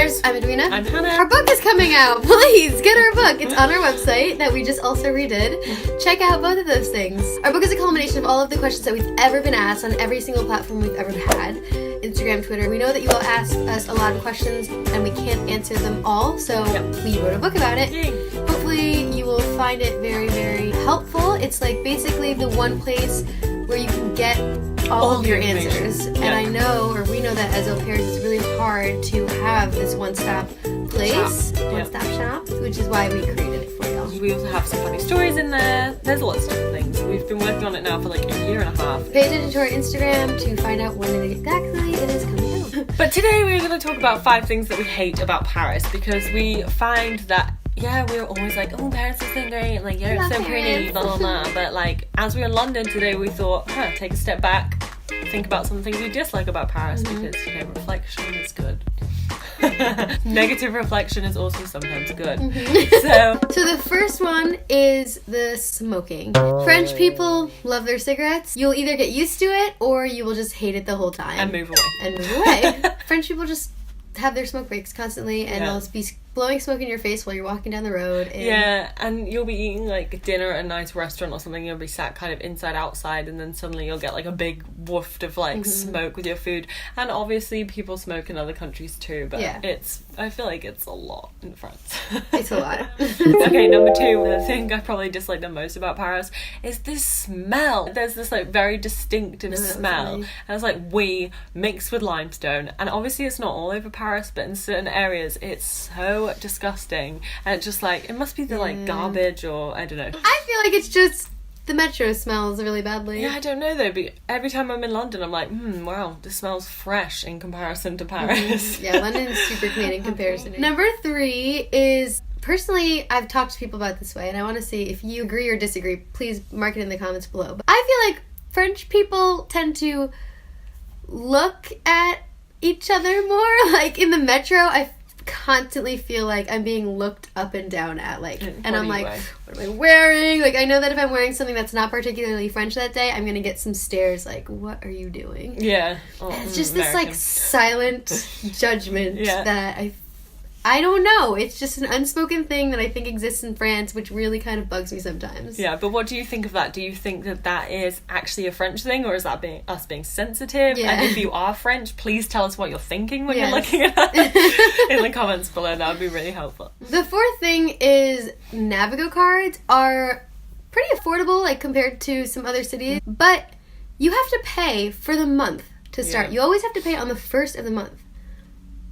Bears. I'm Edwina. I'm Hannah. Our book is coming out. Please get our book. It's on our website that we just also redid. Check out both of those things. Our book is a culmination of all of the questions that we've ever been asked on every single platform we've ever had. Instagram, Twitter. We know that you all ask us a lot of questions and we can't answer them all, so we wrote a book about it. Yay. Hopefully you will find it very, very helpful. It's like basically the one place where you can get all of your answers. And I know, or we know that as au pairs, it's really hard to have this one-stop place, one-stop shop, which is why we created it for y'all. We also have some funny stories in there. There's lots of different things. We've been working on it now for like a year and a half. Pay attention to our Instagram to find out when exactly it is coming out. But today we're going to talk about 5 things that we hate about Paris, because we find that we're always like, oh, Paris is so great, like, yeah, it's so pretty, blah, blah, blah. But, like, as we were in London today, we thought, take a step back, think about some things we dislike about Paris, because, reflection is good. Negative reflection is also sometimes good. So the first one is the smoking. French people love their cigarettes. You'll either get used to it, or you will just hate it the whole time. And move away. French people just have their smoke breaks constantly, and they'll be blowing smoke in your face while you're walking down the road. And you'll be eating like dinner at a nice restaurant or something, you'll be sat kind of inside outside, and then suddenly you'll get like a big waft of like smoke with your food. And obviously people smoke in other countries too, but I feel like it's a lot in France. It's a lot. Okay, number 2, the thing I probably dislike the most about Paris is this smell. There's this like very distinctive smell, and it's like mixed with limestone, and obviously it's not all over Paris, but in certain areas it's so disgusting, and it's just like, it must be the like garbage, or I don't know. I feel like it's just the metro smells really badly. I don't know though, but every time I'm in London I'm like, wow, this smells fresh in comparison to Paris. London's super clean in comparison. Number 3 is, personally, I've talked to people about it this way, and I want to see if you agree or disagree. Please mark it in the comments below. But I feel like French people tend to look at each other more. Like in the metro, I constantly feel like I'm being looked up and down at, like, and I'm like, what am I wearing? Like, I know that if I'm wearing something that's not particularly French that day, I'm gonna get some stares like, what are you doing? It's just this like silent judgment that I don't know. It's just an unspoken thing that I think exists in France, which really kind of bugs me sometimes. Yeah, but what do you think of that? Do you think that that is actually a French thing, or is that us being sensitive? Yeah. And if you are French, please tell us what you're thinking when you're looking at us in the comments below. That would be really helpful. The 4th thing is Navigo cards are pretty affordable, like, compared to some other cities, but you have to pay for the month to start. You always have to pay on the 1st of the month.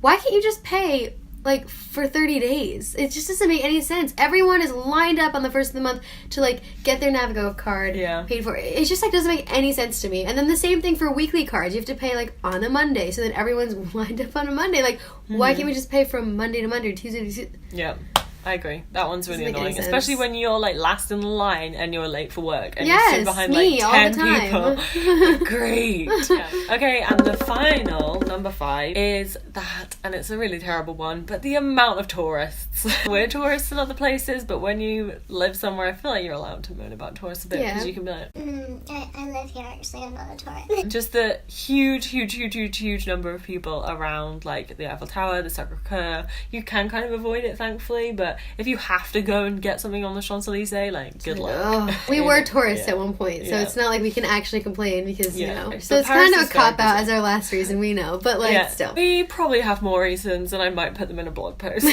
Why can't you just pay like for 30 days? It just doesn't make any sense. Everyone is lined up on the 1st of the month to like get their Navigo card paid for. It just like doesn't make any sense to me. And then the same thing for weekly cards. You have to pay like on a Monday, so then everyone's lined up on a Monday. Like, why can't we just pay from Monday to Monday, Tuesday to Tuesday? Yeah, I agree. That one's really annoying, especially when you're like last in the line and you're late for work and you sit behind like 10 people. Great. Okay, and the final, number 5, is that, and it's a really terrible one, but the amount of tourists. We're tourists in other places, but when you live somewhere, I feel like you're allowed to moan about tourists a bit, because you can be like, I live here, actually, I'm not a tourist. Just the huge number of people around like the Eiffel Tower, the Sacré-Cœur. You can kind of avoid it, thankfully, but if you have to go and get something on the Champs-Elysees, like, good luck. We were tourists at one point, so it's not like we can actually complain, because, you know. So So it's kind of a cop-out as our last reason, we know, but like, still. We probably have more reasons, and I might put them in a blog post.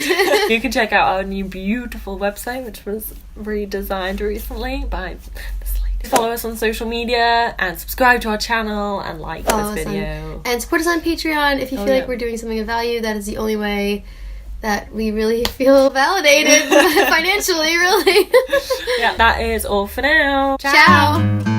You can check out our new beautiful website, which was redesigned recently by this lady. Follow us on social media, and subscribe to our channel, and like this video. And support us on Patreon if you feel like we're doing something of value. That is the only way that we really feel validated financially, really. That is all for now. Ciao.